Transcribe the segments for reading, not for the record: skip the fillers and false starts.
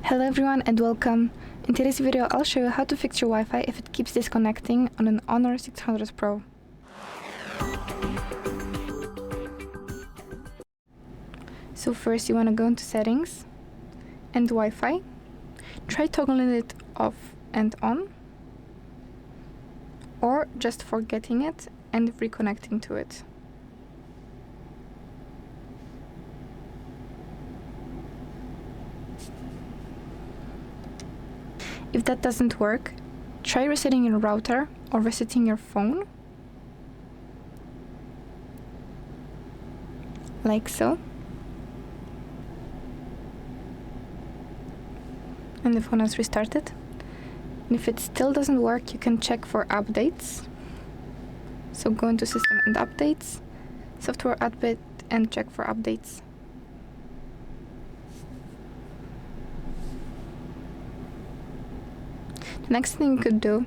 Hello everyone and welcome. In today's video I'll show you how to fix your Wi-Fi if it keeps disconnecting on an Honor 600 Pro. So first you want to go into settings and Wi-Fi. Try toggling it off and on, or just forgetting it and reconnecting to it. If that doesn't work, try resetting your router or resetting your phone, like so. And the phone has restarted. And if it still doesn't work, you can check for updates. So go into System and Updates, Software Update, and check for updates. The next thing you could do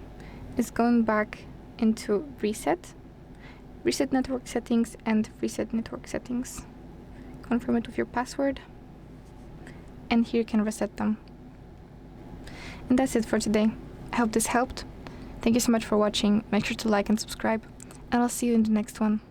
is going back into Reset Network Settings, and Reset Network Settings. Confirm it with your password, and here you can reset them. And that's it for today. I hope this helped. Thank you so much for watching. Make sure to like and subscribe, and I'll see you in the next one.